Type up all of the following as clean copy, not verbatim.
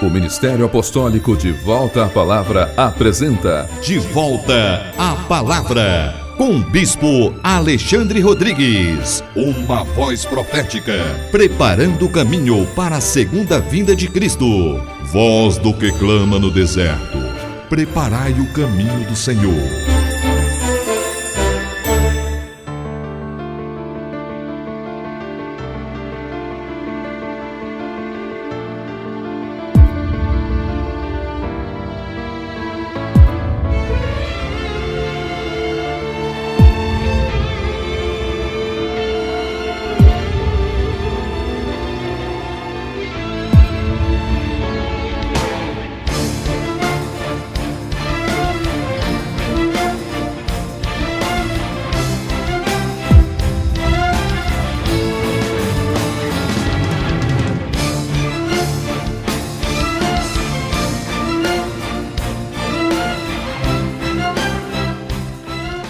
O Ministério Apostólico De Volta à Palavra apresenta De Volta à Palavra, com o Bispo Alexandre Rodrigues. Uma voz profética, preparando o caminho para a segunda vinda de Cristo. Voz do que clama no deserto, preparai o caminho do Senhor.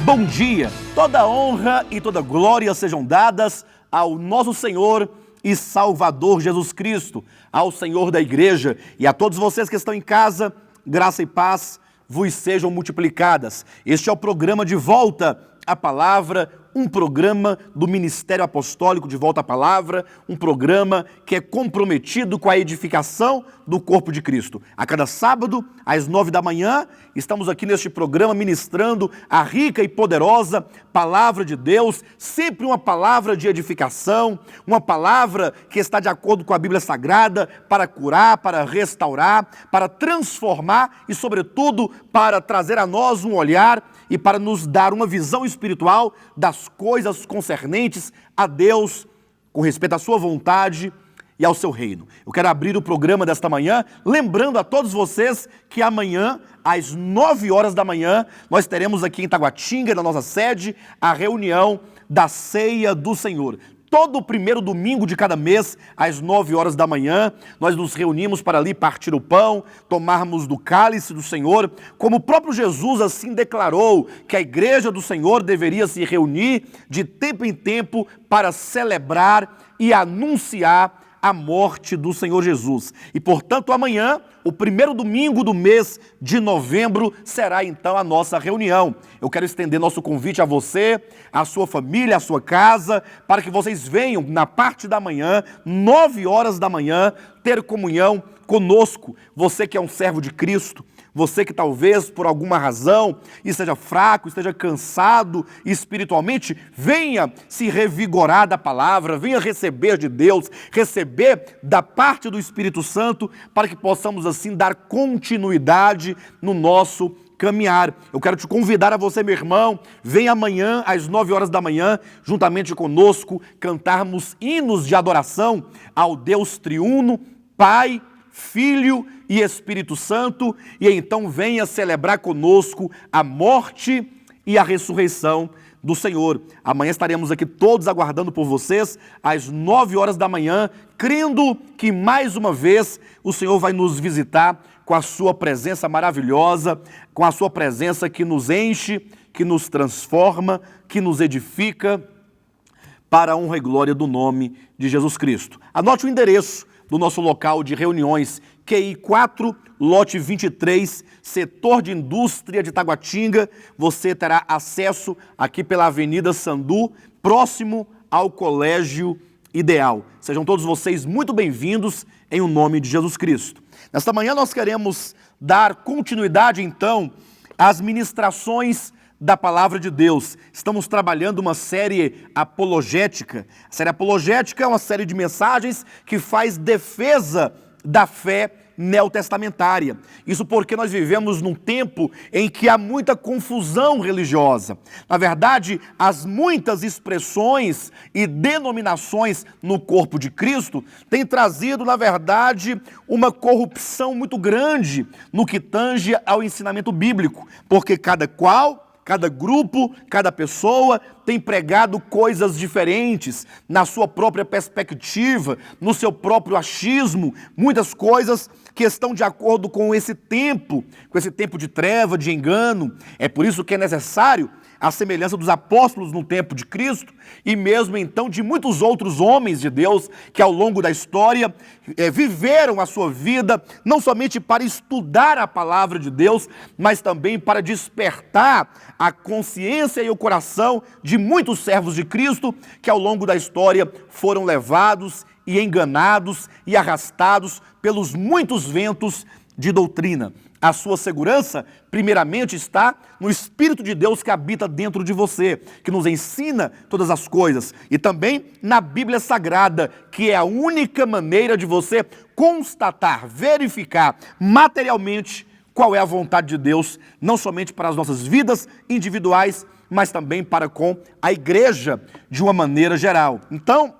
Bom dia! Toda honra e toda glória sejam dadas ao nosso Senhor e Salvador Jesus Cristo, ao Senhor da Igreja e a todos vocês que estão em casa, graça e paz vos sejam multiplicadas. Este é o programa De Volta à Palavra, um programa do Ministério Apostólico De Volta à Palavra, um programa que é comprometido com a edificação do corpo de Cristo. A cada sábado, às 9 da manhã, estamos aqui neste programa ministrando a rica e poderosa Palavra de Deus, sempre uma palavra de edificação, uma palavra que está de acordo com a Bíblia Sagrada para curar, para restaurar, para transformar e, sobretudo, para trazer a nós um olhar e para nos dar uma visão espiritual das coisas concernentes a Deus, com respeito à sua vontade e ao seu reino. Eu quero abrir o programa desta manhã, lembrando a todos vocês que amanhã, às 9 horas da manhã, nós teremos aqui em Taguatinga, na nossa sede, a reunião da Ceia do Senhor. Todo o primeiro domingo de cada mês, às 9 horas da manhã, nós nos reunimos para ali partir o pão, tomarmos do cálice do Senhor, como o próprio Jesus assim declarou que a igreja do Senhor deveria se reunir de tempo em tempo para celebrar e anunciar a morte do Senhor Jesus. E, portanto, amanhã, o primeiro domingo do mês de novembro, será então a nossa reunião. Eu quero estender nosso convite a você, a sua família, a sua casa, para que vocês venham na parte da manhã, 9 horas da manhã, ter comunhão conosco. Você que é um servo de Cristo, você que talvez por alguma razão esteja fraco, esteja cansado espiritualmente, venha se revigorar da palavra, venha receber de Deus, receber da parte do Espírito Santo, para que possamos assim dar continuidade no nosso caminhar. Eu quero te convidar a você, meu irmão, venha amanhã às 9 horas da manhã, juntamente conosco, cantarmos hinos de adoração ao Deus triuno, Pai, Filho e Espírito Santo, e então venha celebrar conosco a morte e a ressurreição do Senhor. Amanhã estaremos aqui todos aguardando por vocês, às 9 horas da manhã, crendo que mais uma vez o Senhor vai nos visitar com a sua presença maravilhosa, com a sua presença que nos enche, que nos transforma, que nos edifica, para a honra e glória do nome de Jesus Cristo. Anote o endereço do nosso local de reuniões, QI 4, lote 23, setor de indústria de Taguatinga. Você terá acesso aqui pela Avenida Sandu, próximo ao Colégio Ideal. Sejam todos vocês muito bem-vindos em o nome de Jesus Cristo. Nesta manhã nós queremos dar continuidade, então, às ministrações da Palavra de Deus. Estamos trabalhando uma série apologética. A série apologética é uma série de mensagens que faz defesa da fé neotestamentária. Isso porque nós vivemos num tempo em que há muita confusão religiosa. Na verdade, as muitas expressões e denominações no corpo de Cristo têm trazido, na verdade, uma corrupção muito grande no que tange ao ensinamento bíblico, porque cada grupo, cada pessoa tem pregado coisas diferentes na sua própria perspectiva, no seu próprio achismo, muitas coisas que estão de acordo com esse tempo de treva, de engano. É por isso que é necessário à semelhança dos apóstolos no tempo de Cristo e mesmo então de muitos outros homens de Deus que ao longo da história viveram a sua vida não somente para estudar a palavra de Deus, mas também para despertar a consciência e o coração de muitos servos de Cristo que ao longo da história foram levados e enganados e arrastados pelos muitos ventos de doutrina. A sua segurança, primeiramente, está no Espírito de Deus que habita dentro de você, que nos ensina todas as coisas, e também na Bíblia Sagrada, que é a única maneira de você constatar, verificar materialmente qual é a vontade de Deus, não somente para as nossas vidas individuais, mas também para com a igreja de uma maneira geral. Então,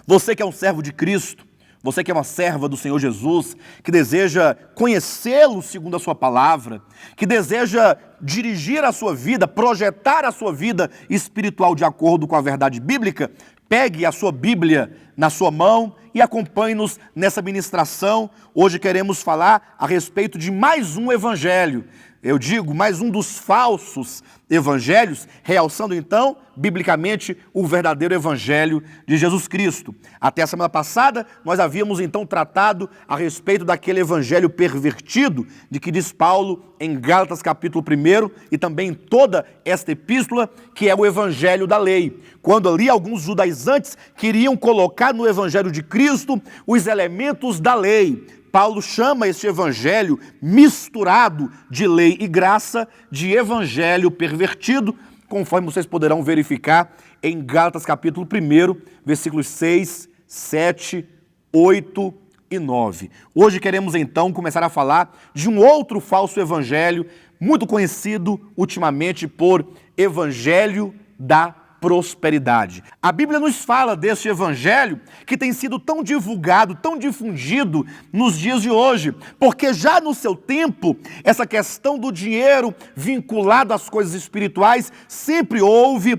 você que é um servo de Cristo, você que é uma serva do Senhor Jesus, que deseja conhecê-lo segundo a sua palavra, que deseja dirigir a sua vida, projetar a sua vida espiritual de acordo com a verdade bíblica, pegue a sua Bíblia na sua mão e acompanhe-nos nessa ministração. Hoje queremos falar a respeito de mais um evangelho. Eu digo, mais um dos falsos evangelhos, realçando então, biblicamente, o verdadeiro evangelho de Jesus Cristo. Até a semana passada, nós havíamos então tratado a respeito daquele evangelho pervertido, de que diz Paulo em Gálatas capítulo 1 e também em toda esta epístola, que é o evangelho da lei. Quando ali alguns judaizantes queriam colocar no evangelho de Cristo os elementos da lei, Paulo chama este evangelho misturado de lei e graça de evangelho pervertido, conforme vocês poderão verificar em Gálatas capítulo 1, versículos 6, 7, 8 e 9. Hoje queremos então começar a falar de um outro falso evangelho, muito conhecido ultimamente por evangelho da prosperidade. A Bíblia nos fala deste evangelho que tem sido tão divulgado, tão difundido nos dias de hoje, porque já no seu tempo, essa questão do dinheiro vinculado às coisas espirituais sempre houve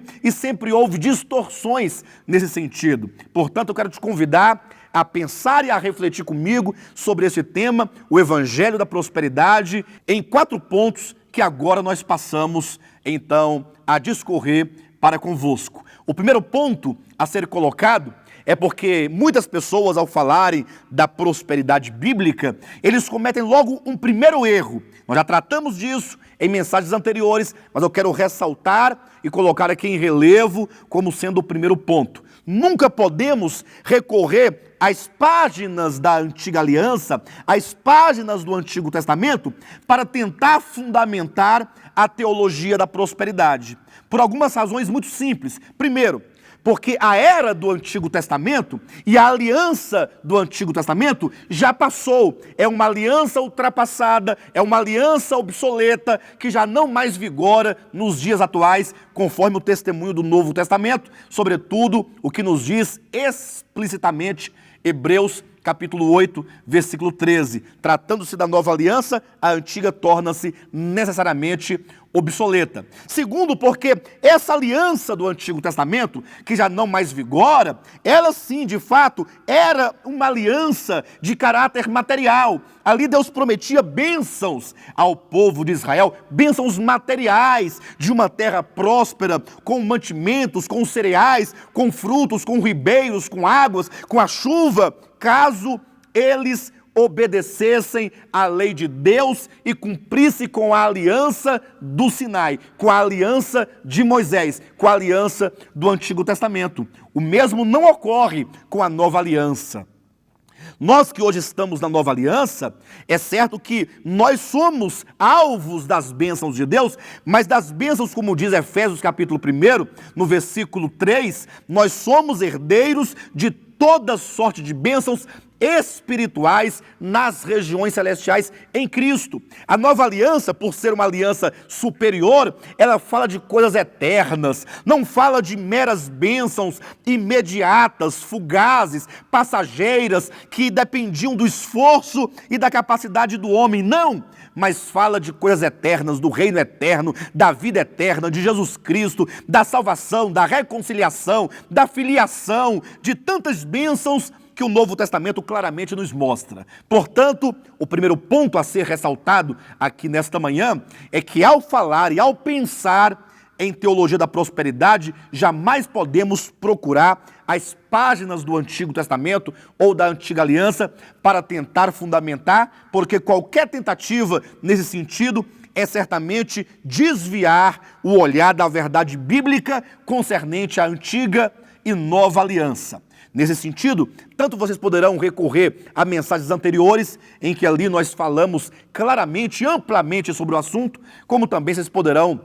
distorções nesse sentido. Portanto, eu quero te convidar a pensar e a refletir comigo sobre esse tema, o evangelho da prosperidade, em 4 pontos que agora nós passamos, então, a discorrer para convosco. O primeiro ponto a ser colocado é porque muitas pessoas, ao falarem da prosperidade bíblica, eles cometem logo um primeiro erro. Nós já tratamos disso em mensagens anteriores, mas eu quero ressaltar e colocar aqui em relevo como sendo o primeiro ponto. Nunca podemos recorrer às páginas da Antiga Aliança, às páginas do Antigo Testamento, para tentar fundamentar a teologia da prosperidade. Por algumas razões muito simples. Primeiro, porque a era do Antigo Testamento e a aliança do Antigo Testamento já passou. É uma aliança ultrapassada, é uma aliança obsoleta que já não mais vigora nos dias atuais, conforme o testemunho do Novo Testamento, sobretudo o que nos diz explicitamente Hebreus capítulo 8, versículo 13. Tratando-se da nova aliança, a antiga torna-se necessariamente obsoleta. Segundo, porque essa aliança do Antigo Testamento, que já não mais vigora, ela sim, de fato, era uma aliança de caráter material. Ali Deus prometia bênçãos ao povo de Israel, bênçãos materiais de uma terra próspera, com mantimentos, com cereais, com frutos, com ribeiros, com águas, com a chuva, caso eles obedecessem à lei de Deus e cumprissem com a aliança do Sinai, com a aliança de Moisés, com a aliança do Antigo Testamento. O mesmo não ocorre com a nova aliança. Nós que hoje estamos na nova aliança, é certo que nós somos alvos das bênçãos de Deus, mas das bênçãos, como diz Efésios capítulo 1, no versículo 3, nós somos herdeiros de toda sorte de bênçãos espirituais nas regiões celestiais em Cristo. A nova aliança, por ser uma aliança superior, ela fala de coisas eternas, não fala de meras bênçãos imediatas, fugazes, passageiras, que dependiam do esforço e da capacidade do homem, não, mas fala de coisas eternas, do reino eterno, da vida eterna, de Jesus Cristo, da salvação, da reconciliação, da filiação, de tantas bênçãos que o Novo Testamento claramente nos mostra. Portanto, o primeiro ponto a ser ressaltado aqui nesta manhã é que ao falar e ao pensar em teologia da prosperidade, jamais podemos procurar as páginas do Antigo Testamento ou da Antiga Aliança para tentar fundamentar, porque qualquer tentativa nesse sentido é certamente desviar o olhar da verdade bíblica concernente à Antiga e Nova Aliança. Nesse sentido, tanto vocês poderão recorrer a mensagens anteriores, em que ali nós falamos claramente e amplamente sobre o assunto, como também vocês poderão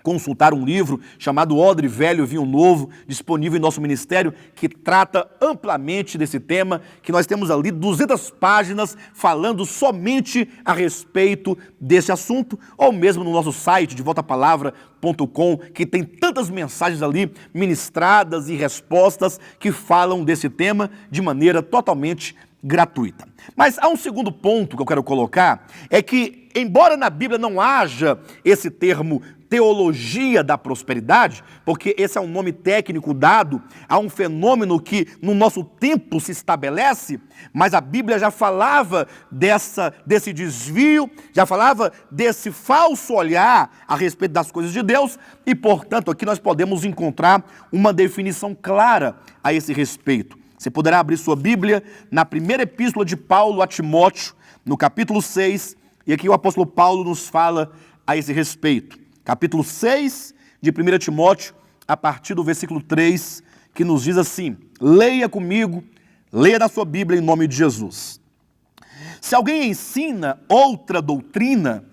consultar um livro chamado Odre Velho Vinho Novo, disponível em nosso ministério, que trata amplamente desse tema, que nós temos ali 200 páginas falando somente a respeito desse assunto, ou mesmo no nosso site, devoltapalavra.com, que tem tantas mensagens ali ministradas e respostas que falam desse tema de maneira totalmente gratuita. Mas há um segundo ponto que eu quero colocar, é que, embora na Bíblia não haja esse termo teologia da prosperidade, porque esse é um nome técnico dado a um fenômeno que no nosso tempo se estabelece, mas a Bíblia já falava desse desvio, já falava desse falso olhar a respeito das coisas de Deus, e portanto aqui nós podemos encontrar uma definição clara a esse respeito. Você poderá abrir sua Bíblia na primeira epístola de Paulo a Timóteo, no capítulo 6, e aqui o apóstolo Paulo nos fala a esse respeito. Capítulo 6 de 1 Timóteo, a partir do versículo 3, que nos diz assim: leia comigo, leia na sua Bíblia em nome de Jesus. Se alguém ensina outra doutrina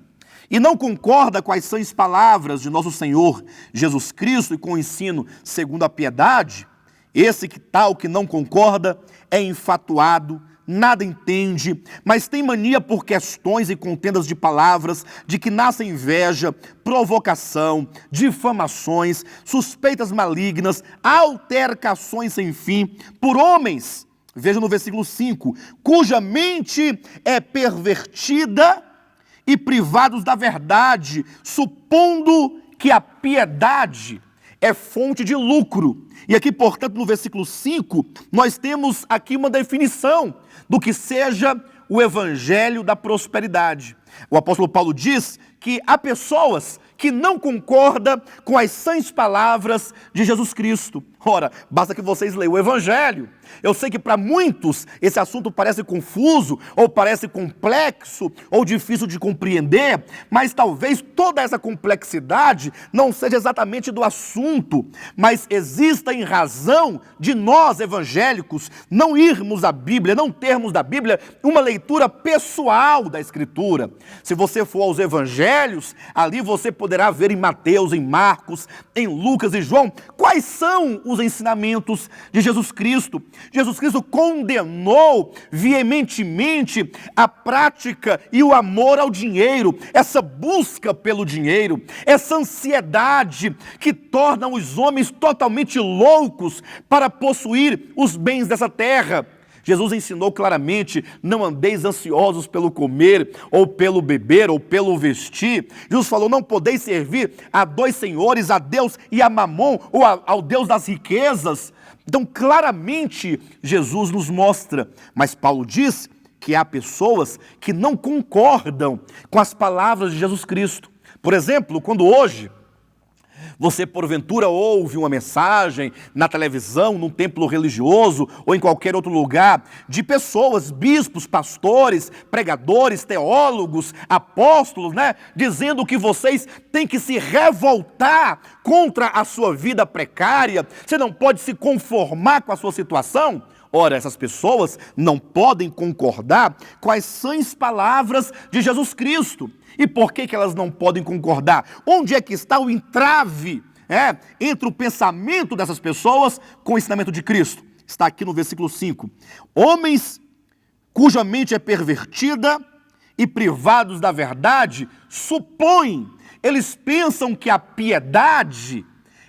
e não concorda com as sãs palavras de nosso Senhor Jesus Cristo e com o ensino segundo a piedade, esse que não concorda é infatuado, nada entende, mas tem mania por questões e contendas de palavras, de que nasce inveja, provocação, difamações, suspeitas malignas, altercações sem fim, por homens, veja no versículo 5, cuja mente é pervertida e privados da verdade, supondo que a piedade é fonte de lucro. E aqui, portanto, no versículo 5, nós temos aqui uma definição do que seja o evangelho da prosperidade. O apóstolo Paulo diz que há pessoas que não concordam com as sãs palavras de Jesus Cristo. Ora, basta que vocês leiam o Evangelho. Eu sei que para muitos esse assunto parece confuso, ou parece complexo, ou difícil de compreender, mas talvez toda essa complexidade não seja exatamente do assunto, mas exista em razão de nós evangélicos não irmos à Bíblia, não termos da Bíblia uma leitura pessoal da Escritura. Se você for aos Evangelhos, ali você poderá ver em Mateus, em Marcos, em Lucas e João, quais são os ensinamentos de Jesus Cristo. Jesus Cristo condenou veementemente a prática e o amor ao dinheiro, essa busca pelo dinheiro, essa ansiedade que torna os homens totalmente loucos para possuir os bens dessa terra. Jesus ensinou claramente: não andeis ansiosos pelo comer, ou pelo beber, ou pelo vestir. Jesus falou: não podeis servir a dois senhores, a Deus e a Mamon, ou ao Deus das riquezas. Então, claramente, Jesus nos mostra. Mas Paulo diz que há pessoas que não concordam com as palavras de Jesus Cristo. Por exemplo, quando hoje você, porventura, ouve uma mensagem na televisão, num templo religioso ou em qualquer outro lugar, de pessoas, bispos, pastores, pregadores, teólogos, apóstolos, dizendo que vocês têm que se revoltar contra a sua vida precária, você não pode se conformar com a sua situação. Ora, essas pessoas não podem concordar com as sãs palavras de Jesus Cristo. E por que elas não podem concordar? Onde é que está o entrave entre o pensamento dessas pessoas com o ensinamento de Cristo? Está aqui no versículo 5. Homens cuja mente é pervertida e privados da verdade, supõem, eles pensam que a piedade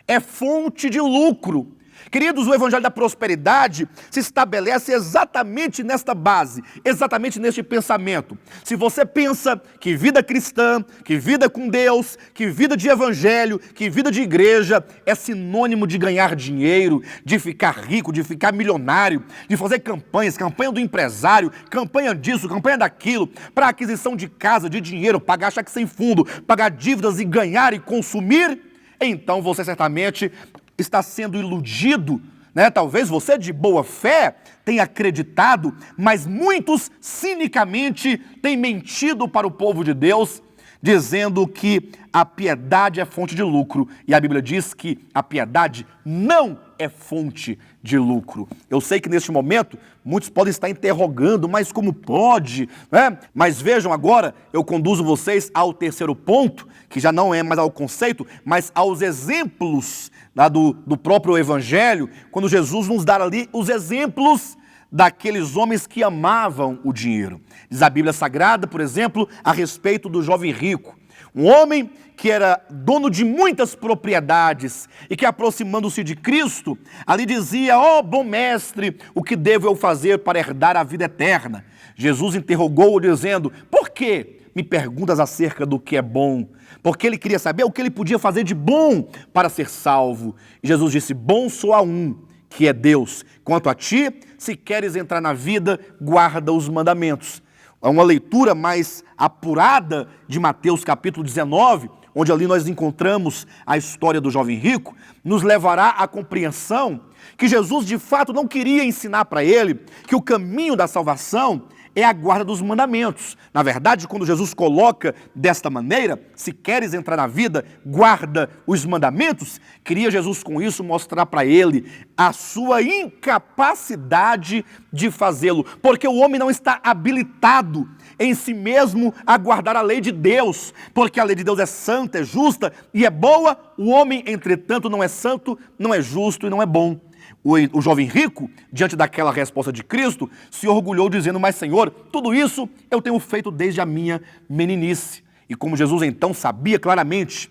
é fonte de lucro. Queridos, o evangelho da prosperidade se estabelece exatamente nesta base, exatamente neste pensamento. Se você pensa que vida cristã, que vida com Deus, que vida de evangelho, que vida de igreja é sinônimo de ganhar dinheiro, de ficar rico, de ficar milionário, de fazer campanhas, campanha do empresário, campanha disso, campanha daquilo, para aquisição de casa, de dinheiro, pagar cheque sem fundo, pagar dívidas e ganhar e consumir, então você certamente está sendo iludido, né? Talvez você de boa fé tenha acreditado, mas muitos cinicamente têm mentido para o povo de Deus, dizendo que a piedade é fonte de lucro. E a Bíblia diz que a piedade não é fonte de lucro. Eu sei que neste momento muitos podem estar interrogando, mas como pode, né? Mas vejam agora, eu conduzo vocês ao terceiro ponto, que já não é mais ao conceito, mas aos exemplos lá do próprio Evangelho, quando Jesus nos dá ali os exemplos daqueles homens que amavam o dinheiro. Diz a Bíblia Sagrada, por exemplo, a respeito do jovem rico. Um homem que era dono de muitas propriedades e que, aproximando-se de Cristo, ali dizia: ó bom mestre, o que devo eu fazer para herdar a vida eterna? Jesus interrogou-o dizendo: por que me perguntas acerca do que é bom? Porque ele queria saber o que ele podia fazer de bom para ser salvo. E Jesus disse: bom só há um, que é Deus. Quanto a ti, se queres entrar na vida, guarda os mandamentos. É uma leitura mais apurada de Mateus capítulo 19, onde ali nós encontramos a história do jovem rico, nos levará à compreensão que Jesus de fato não queria ensinar para ele que o caminho da salvação é a guarda dos mandamentos. Na verdade, quando Jesus coloca desta maneira, se queres entrar na vida, guarda os mandamentos, queria Jesus com isso mostrar para ele a sua incapacidade de fazê-lo, porque o homem não está habilitado em si mesmo a guardar a lei de Deus, porque a lei de Deus é santa, é justa e é boa. O homem, entretanto, não é santo, não é justo e não é bom. O jovem rico, diante daquela resposta de Cristo, se orgulhou dizendo: mas Senhor, tudo isso eu tenho feito desde a minha meninice. E como Jesus então sabia claramente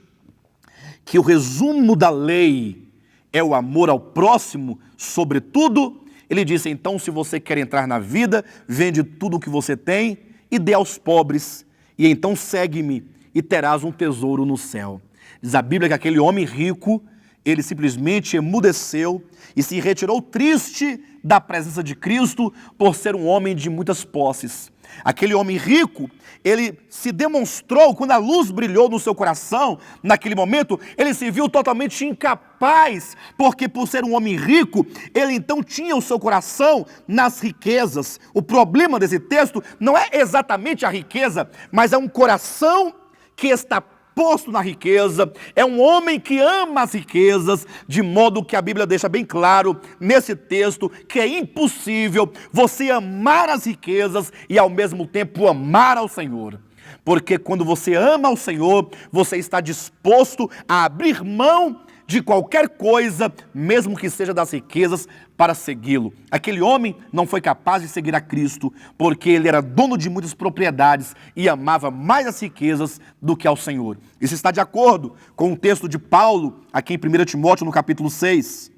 que o resumo da lei é o amor ao próximo, sobretudo, ele disse: então, se você quer entrar na vida, vende tudo o que você tem e dê aos pobres, e então segue-me e terás um tesouro no céu. Diz a Bíblia que aquele homem rico, ele simplesmente emudeceu e se retirou triste da presença de Cristo por ser um homem de muitas posses. Aquele homem rico, ele se demonstrou, quando a luz brilhou no seu coração, naquele momento, ele se viu totalmente incapaz, porque por ser um homem rico, ele então tinha o seu coração nas riquezas. O problema desse texto não é exatamente a riqueza, mas é um coração que está posto na riqueza, é um homem que ama as riquezas, de modo que a Bíblia deixa bem claro nesse texto que é impossível você amar as riquezas e ao mesmo tempo amar ao Senhor. Porque quando você ama ao Senhor, você está disposto a abrir mão de qualquer coisa, mesmo que seja das riquezas, para segui-lo. Aquele homem não foi capaz de seguir a Cristo, porque ele era dono de muitas propriedades e amava mais as riquezas do que ao Senhor. Isso está de acordo com o texto de Paulo, aqui em 1 Timóteo, no capítulo 6.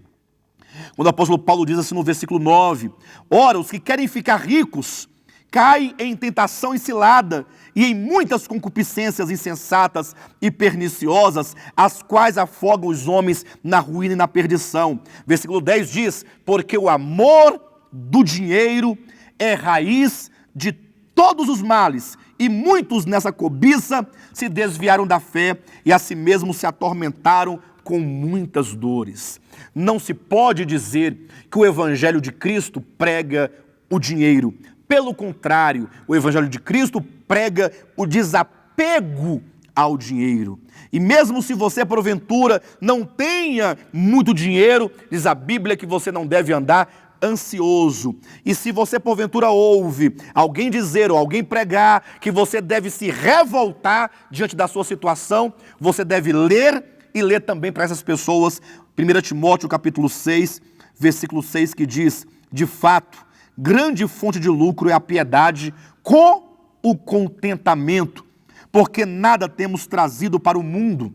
Quando o apóstolo Paulo diz assim no versículo 9: ora, os que querem ficar ricos caem em tentação e cilada, e em muitas concupiscências insensatas e perniciosas, as quais afogam os homens na ruína e na perdição. Versículo 10 diz: porque o amor do dinheiro é raiz de todos os males, e muitos nessa cobiça se desviaram da fé e a si mesmos se atormentaram com muitas dores. Não se pode dizer que o Evangelho de Cristo prega o dinheiro. Pelo contrário, o Evangelho de Cristo prega o desapego ao dinheiro. E mesmo se você, porventura, não tenha muito dinheiro, diz a Bíblia que você não deve andar ansioso. E se você, porventura, ouve alguém dizer ou alguém pregar que você deve se revoltar diante da sua situação, você deve ler e ler também para essas pessoas 1 Timóteo capítulo 6, versículo 6, que diz: de fato, grande fonte de lucro é a piedade com o contentamento, porque nada temos trazido para o mundo,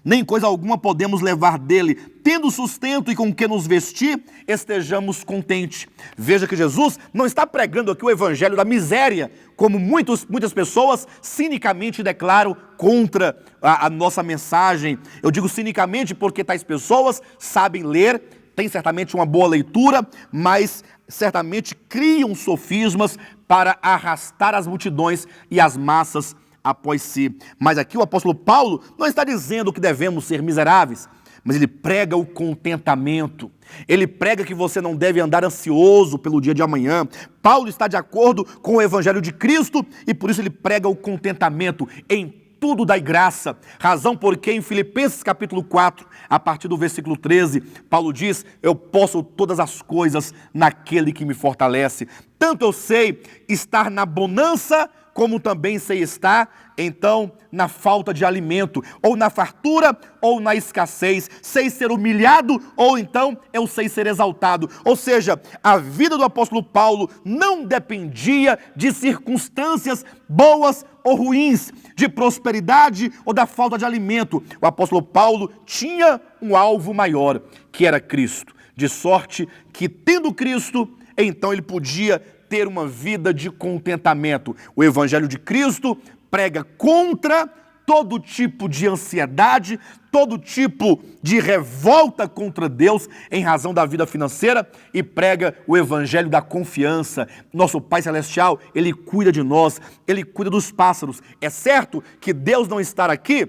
nem coisa alguma podemos levar dele. Tendo sustento e com que nos vestir, estejamos contentes. Veja que Jesus não está pregando aqui o evangelho da miséria, como muitas pessoas cinicamente declaram contra a nossa mensagem. Eu digo cinicamente porque tais pessoas sabem ler, têm certamente uma boa leitura, mas certamente criam sofismas para arrastar as multidões e as massas após si. Mas aqui o apóstolo Paulo não está dizendo que devemos ser miseráveis, mas ele prega o contentamento. Ele prega que você não deve andar ansioso pelo dia de amanhã. Paulo está de acordo com o evangelho de Cristo e por isso ele prega o contentamento em tudo dai graça. Razão porque em Filipenses capítulo 4, a partir do versículo 13, Paulo diz: eu posso todas as coisas naquele que me fortalece. Tanto eu sei estar na bonança, como também sei estar, então, na falta de alimento, ou na fartura, ou na escassez. Sei ser humilhado, ou então eu sei ser exaltado. Ou seja, a vida do apóstolo Paulo não dependia de circunstâncias boas ou ruins, de prosperidade ou da falta de alimento. O apóstolo Paulo tinha um alvo maior, que era Cristo. De sorte que, tendo Cristo, então ele podia ter uma vida de contentamento. O evangelho de Cristo prega contra todo tipo de ansiedade, todo tipo de revolta contra Deus em razão da vida financeira e prega o evangelho da confiança. Nosso Pai Celestial, Ele cuida de nós, Ele cuida dos pássaros. É certo que Deus não está aqui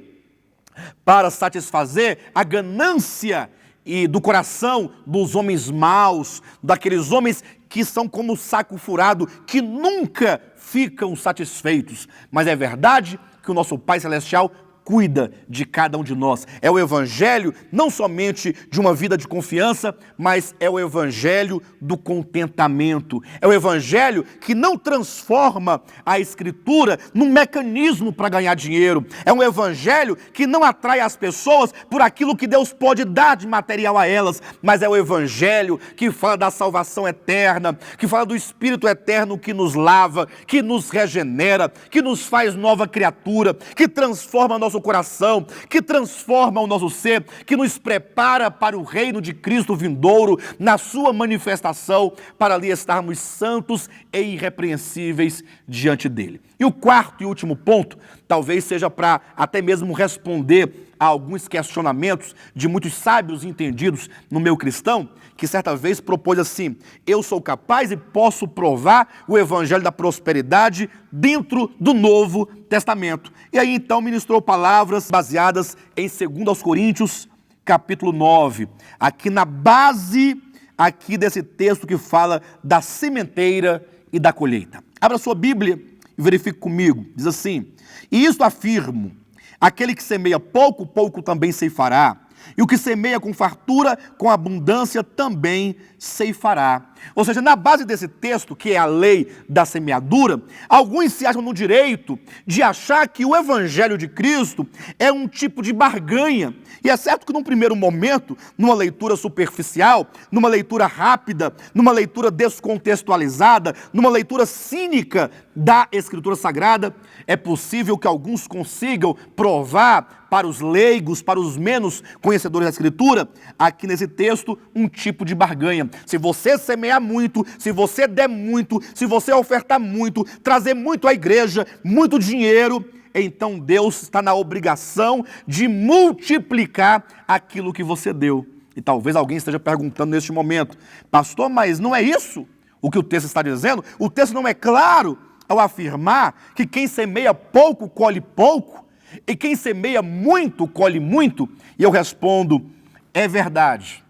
para satisfazer a ganância e do coração dos homens maus, daqueles homens que são como saco furado, que nunca ficam satisfeitos. Mas é verdade que o nosso Pai Celestial cuida de cada um de nós. É o evangelho não somente de uma vida de confiança, mas é o evangelho do contentamento. É o evangelho que não transforma a escritura num mecanismo para ganhar dinheiro. É um evangelho que não atrai as pessoas por aquilo que Deus pode dar de material a elas, mas é o evangelho que fala da salvação eterna, que fala do Espírito eterno que nos lava, que nos regenera, que nos faz nova criatura, que transforma nosso coração, que transforma o nosso ser, que nos prepara para o reino de Cristo vindouro, na sua manifestação, para ali estarmos santos e irrepreensíveis diante dele. E o quarto e último ponto, talvez seja para até mesmo responder a alguns questionamentos de muitos sábios e entendidos no meio cristão, que certa vez propôs assim: eu sou capaz e posso provar o evangelho da prosperidade dentro do Novo Testamento. E aí então ministrou palavras baseadas em 2 Coríntios, capítulo 9, aqui na base aqui desse texto que fala da sementeira e da colheita. Abra sua Bíblia e verifique comigo. Diz assim: e isto afirmo, aquele que semeia pouco, pouco também ceifará. E o que semeia com fartura, com abundância, também ceifará. Ou seja, na base desse texto, que é a lei da semeadura, alguns se acham no direito de achar que o evangelho de Cristo é um tipo de barganha. E é certo que num primeiro momento, numa leitura superficial, numa leitura rápida, numa leitura descontextualizada, numa leitura cínica da Escritura Sagrada, é possível que alguns consigam provar para os leigos, para os menos conhecedores da Escritura, aqui nesse texto, um tipo de barganha. Se você semear muito, se você der muito, se você ofertar muito, trazer muito à igreja, muito dinheiro, então Deus está na obrigação de multiplicar aquilo que você deu. E talvez alguém esteja perguntando neste momento: pastor, mas não é isso o que o texto está dizendo? O texto não é claro ao afirmar que quem semeia pouco, colhe pouco, e quem semeia muito, colhe muito? E eu respondo: é verdade.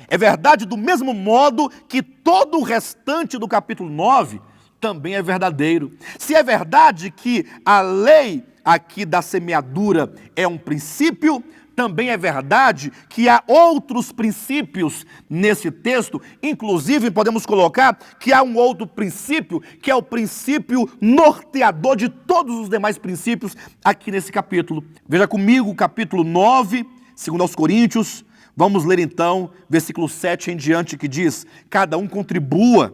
É verdade do mesmo modo que todo o restante do capítulo 9 também é verdadeiro. Se é verdade que a lei aqui da semeadura é um princípio, também é verdade que há outros princípios nesse texto. Inclusive, podemos colocar que há um outro princípio, que é o princípio norteador de todos os demais princípios aqui nesse capítulo. Veja comigo o capítulo 9, 2 Coríntios. Vamos ler então, versículo 7 em diante, que diz: cada um contribua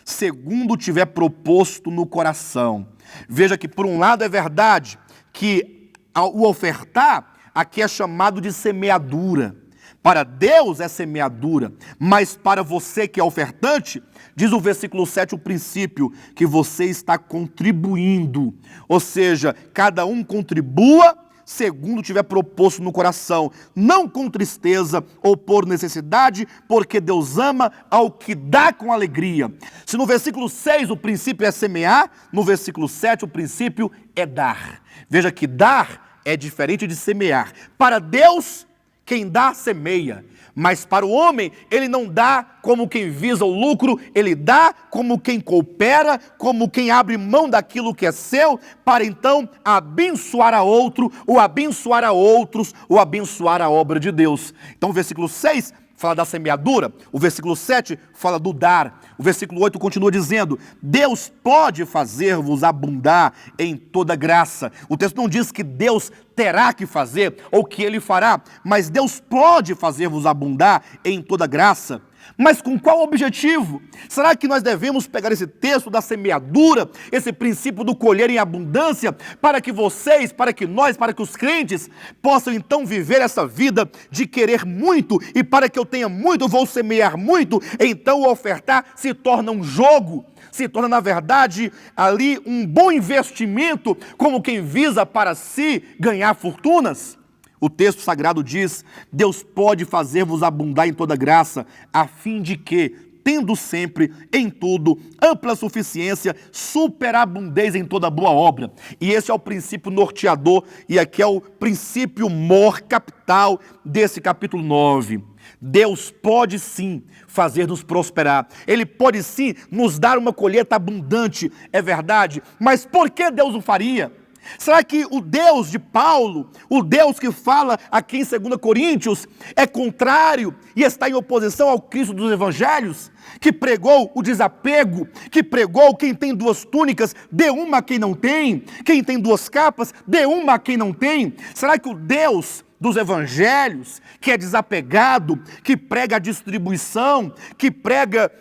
segundo tiver proposto no coração. Veja que por um lado é verdade que o ofertar aqui é chamado de semeadura. Para Deus é semeadura, mas para você que é ofertante, diz o versículo 7 o princípio, que você está contribuindo. Ou seja, cada um contribua segundo tiver proposto no coração, não com tristeza ou por necessidade, porque Deus ama ao que dá com alegria. Se no versículo 6 o princípio é semear, no versículo 7 o princípio é dar. Veja que dar é diferente de semear. Para Deus, quem dá, semeia. Mas para o homem, ele não dá como quem visa o lucro, ele dá como quem coopera, como quem abre mão daquilo que é seu, para então abençoar a outro, ou abençoar a outros, ou abençoar a obra de Deus. Então o versículo 6 fala da semeadura, o versículo 7 fala do dar, o versículo 8 continua dizendo, Deus pode fazer-vos abundar em toda graça. O texto não diz que Deus terá que fazer, ou que Ele fará, mas Deus pode fazer-vos abundar em toda graça. Mas com qual objetivo? Será que nós devemos pegar esse texto da semeadura, esse princípio do colher em abundância, para que vocês, para que nós, para que os crentes possam então viver essa vida de querer muito, e para que eu tenha muito, eu vou semear muito, então o ofertar se torna um jogo, se torna na verdade ali um bom investimento, como quem visa para si ganhar fortunas? O texto sagrado diz, Deus pode fazer-vos abundar em toda graça, a fim de que, tendo sempre, em tudo, ampla suficiência, superabundez em toda boa obra. E esse é o princípio norteador, e aqui é o princípio mor capital desse capítulo 9. Deus pode sim fazer-nos prosperar. Ele pode sim nos dar uma colheita abundante, é verdade. Mas por que Deus o faria? Será que o Deus de Paulo, o Deus que fala aqui em 2 Coríntios, é contrário e está em oposição ao Cristo dos Evangelhos, que pregou o desapego, que pregou quem tem 2 túnicas, dê uma a quem não tem, quem tem 2 capas, dê uma a quem não tem? Será que o Deus dos evangelhos, que é desapegado, que prega a distribuição, que prega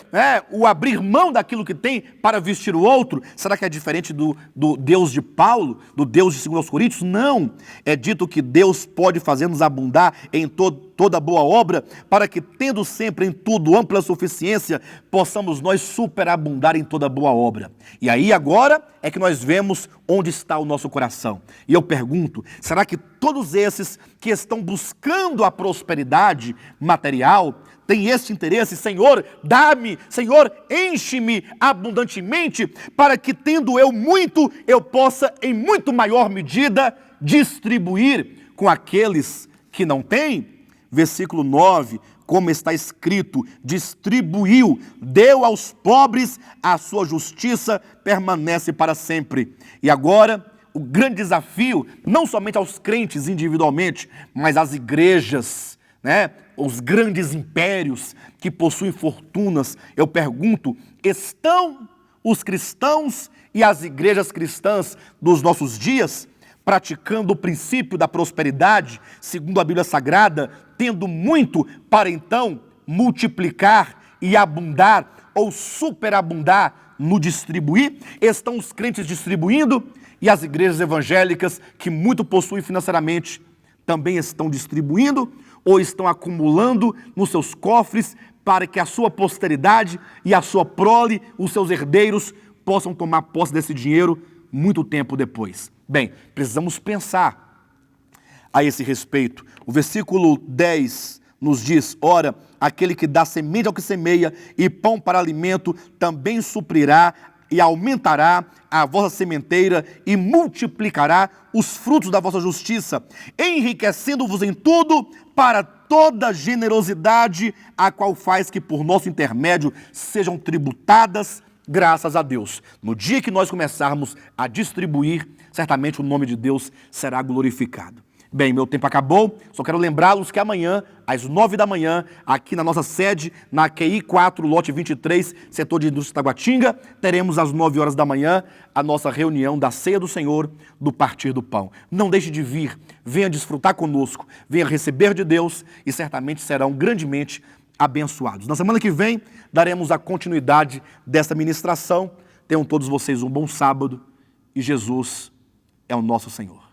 o abrir mão daquilo que tem para vestir o outro, será que é diferente do Deus de Paulo, do Deus de 2 Coríntios? Não, é dito que Deus pode fazer-nos abundar em toda boa obra, para que tendo sempre em tudo ampla suficiência, possamos nós superabundar em toda boa obra. E aí agora é que nós vemos onde está o nosso coração. E eu pergunto, será que todos esses que estão buscando a prosperidade material têm este interesse? Senhor, dá-me, Senhor, enche-me abundantemente, para que tendo eu muito, eu possa em muito maior medida distribuir com aqueles que não têm? Versículo 9, como está escrito, distribuiu, deu aos pobres, a sua justiça permanece para sempre. E agora, o grande desafio, não somente aos crentes individualmente, mas às igrejas, os grandes impérios que possuem fortunas. Eu pergunto, estão os cristãos e as igrejas cristãs dos nossos dias praticando o princípio da prosperidade, segundo a Bíblia Sagrada, tendo muito para então multiplicar e abundar ou superabundar no distribuir? Estão os crentes distribuindo e as igrejas evangélicas que muito possuem financeiramente também estão distribuindo ou estão acumulando nos seus cofres para que a sua posteridade e a sua prole, os seus herdeiros, possam tomar posse desse dinheiro muito tempo depois? Bem, precisamos pensar a esse respeito. O versículo 10 nos diz, ora, aquele que dá semente ao que semeia e pão para alimento também suprirá e aumentará a vossa sementeira e multiplicará os frutos da vossa justiça, enriquecendo-vos em tudo para toda generosidade, a qual faz que por nosso intermédio sejam tributadas graças a Deus. No dia que nós começarmos a distribuir, certamente o nome de Deus será glorificado. Bem, meu tempo acabou, só quero lembrá-los que amanhã, às 9 da manhã, aqui na nossa sede, na QI 4, lote 23, setor de indústria Taguatinga, teremos às 9 horas da manhã a nossa reunião da Ceia do Senhor, do Partir do Pão. Não deixe de vir, venha desfrutar conosco, venha receber de Deus e certamente serão grandemente abençoados. Na semana que vem, daremos a continuidade desta ministração. Tenham todos vocês um bom sábado e Jesus é o nosso Senhor.